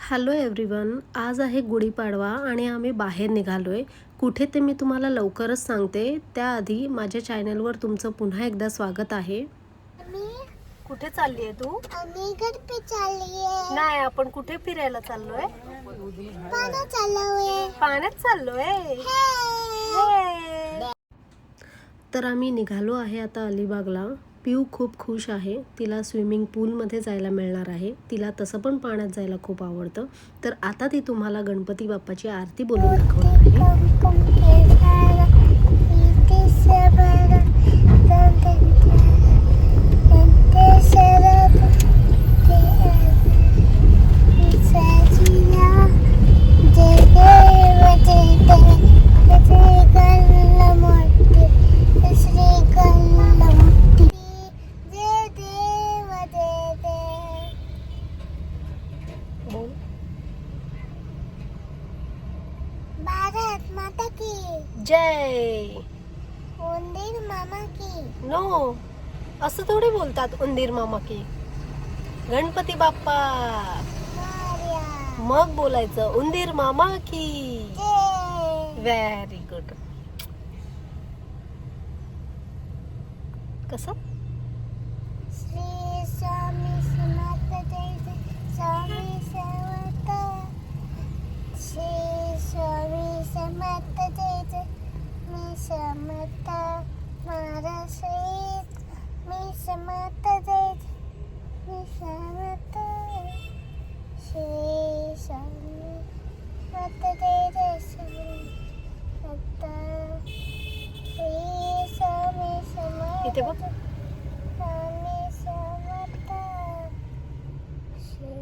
Hello everyone. आज आहे गुढीपाडवा आणि आम्ही बाहेर निघालोय. कुठे ते मी तुम्हाला लवकरच सांगते. त्याआधी माझ्या चॅनलवर तुमचं पुन्हा एकदा स्वागत आहे. कुठे चालली आहे तू? आम्ही गणपती चाललीये. नाही, आपण कुठे फिरायला चाललोय? पाण्यात चाललोय. पाण्यात चाललोय. तर आम्ही निघालो आहे आता अलिबागला. पिऊ खूप खुश आहे. तिला स्विमिंग पूलमध्ये जायला मिळणार आहे. तिला तसं पण पाण्यात जायला खूप आवडतं. तर आता ती तुम्हाला गणपती बाप्पाची आरती बोलून दाखवणार आहे. भारत माता की जय. उंदीर मामा की नो, असं थोडी बोलतात उंदीर मामा की. गणपती बाप्पा. मोरया. मग बोलायचं उंदीर मामा की. जय. Very good. कसं? श्री स्वामी समर्थ जय जय स्वामी समर्थ. श्री स्वामी समर्थ जय जय. मी समर्थ महाराज मी समर्थ जय जय. मी समर्थ श्री स्वामी समर्थ जय जय समर्थ. श्री स्वामी समर्थ इथे बघ. Swami Samarth Shri.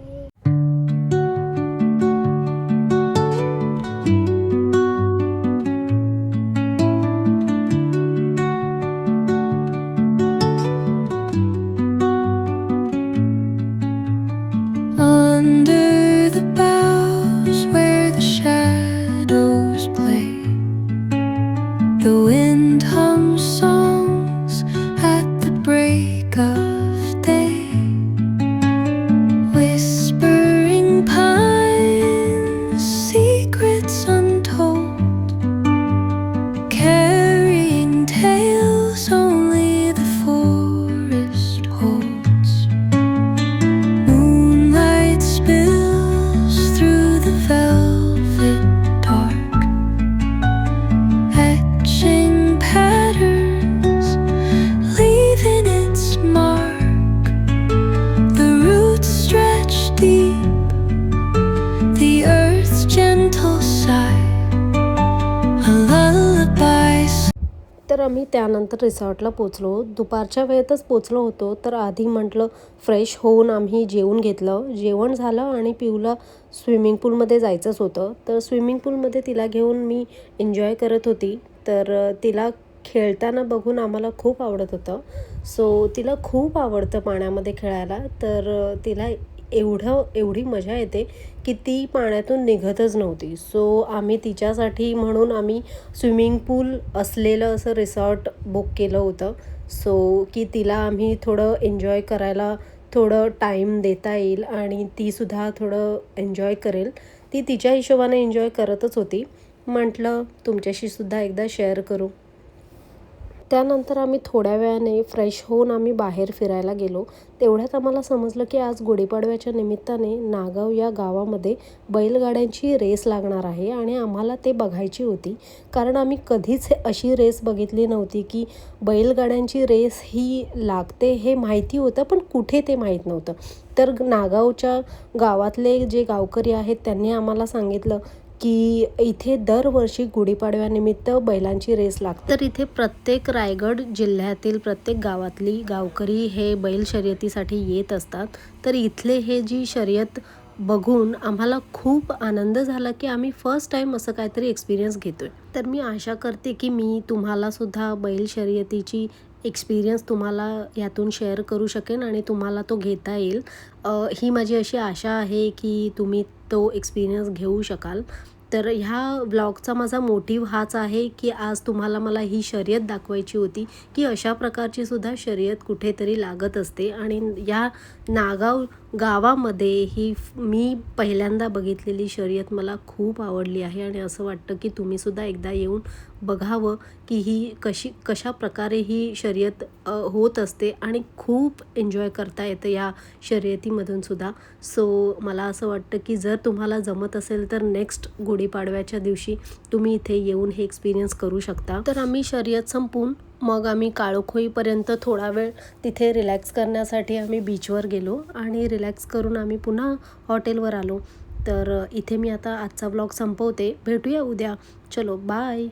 Under the boughs where the shadows play, the wind hums songs at the break of day, whispering pines, secrets untold, carrying tales only the forest holds. Moonlight spills through the velvet dark, etching patterns, leaving its mark. The roots stretch deep, the earth's gentle sigh, a lullaby. तर आम्ही त्यानंतर रिसॉर्टला पोचलो. दुपारच्या वेळेतच पोचलो होतो. तर आधी म्हटलं फ्रेश होऊन आम्ही जेवून घेतलं. जेवण झालं आणि पिऊला स्विमिंग पूलमध्ये जायचंच होतं. तर स्विमिंग पूलमध्ये तिला घेऊन मी एन्जॉय करत होती. तर तिला खेळताना बघून आम्हाला खूप आवडत होतं. सो तिला खूप आवडतं पाण्यामध्ये खेळायला. तर तिला एवढी मजा येते की ती पाण्यातून निघतच नव्हती. सो आम्ही तिच्यासाठी म्हणून आम्ही स्विमिंग पूल असलेलं असं रिसॉर्ट बुक केलं होतं. सो की तिला आम्ही थोडं एन्जॉय करायला थोडं टाईम देता येईल आणि तीसुद्धा थोडं एन्जॉय करेल. ती तिच्या हिशोबाने एन्जॉय करतच होती. म्हटलं तुमच्याशीसुद्धा एकदा शेअर करू. त्यानंतर आम्ही थोड्या वेळाने फ्रेश होऊन आम्ही बाहेर फिरायला गेलो. तेवढ्यात आम्हाला समजलं की आज गुढीपाडव्याच्या निमित्ताने नागाव या गावामध्ये बैलगाड्यांची रेस लागणार आहे आणि आम्हाला ते बघायची होती. कारण आम्ही कधीच अशी रेस बघितली नव्हती की बैलगाड्यांची रेस ही लागते हे माहिती होतं, पण कुठे ते माहीत नव्हतं. तर नागावच्या गावातले जे गावकरी आहेत त्यांनी आम्हाला सांगितलं की इथे दरवर्षी गुढीपाडव्यानिमित्त बैलांची रेस लागते. तर इथे प्रत्येक रायगड जिल्ह्यातील प्रत्येक गावातली गावकरी हे बैल शर्यतीसाठी येत असतात. तर इथले हे जी शर्यत बघून आम्हाला खूप आनंद झाला की आम्ही फर्स्ट टाईम असं काहीतरी एक्सपिरियन्स घेतोय. तर मी आशा करते की मी तुम्हालासुद्धा बैल शर्यतीची एक्सपिरियन्स तुम्हाला यातून शेअर करू शकेन आणि तुम्हाला तो घेता येईल. ही माझी अशी आशा आहे की तुम्ही तो एक्सपिरियन्स घेऊ शकाल. तर ह्या व्लॉगचा माझा मोटिव्ह हाच आहे की आज तुम्हाला मला ही शर्यत दाखवायची होती की अशा प्रकारची सुद्धा शर्यत कुठेतरी लागत असते आणि या नागाव गावामध्ये ही मी पहिल्यांदा बघितलेली शर्यत मला खूप आवडली आहे आणि असं वाटतं की तुम्हीसुद्धा एकदा येऊन बघावं की ही कशा प्रकारे ही शर्यत होत असते आणि खूप एन्जॉय करता येतं या शर्यतीमधून सुद्धा. सो मला असं वाटतं की जर तुम्हाला जमत असेल तर नेक्स्ट गुढीपाडव्याच्या दिवशी तुम्ही इथे येऊन हे एक्सपिरियन्स करू शकता. तर आम्ही शर्यत संपवून मग आम्ही काळोखोईपर्यंत थोडा वेळ तिथे रिलॅक्स करण्यासाठी आम्ही बीचवर गेलो आणि रिलॅक्स करून आम्ही पुन्हा हॉटेलवर आलो. तर इथे मी आता आजचा व्लॉग संपवते. भेटूया उद्या. चलो बाय.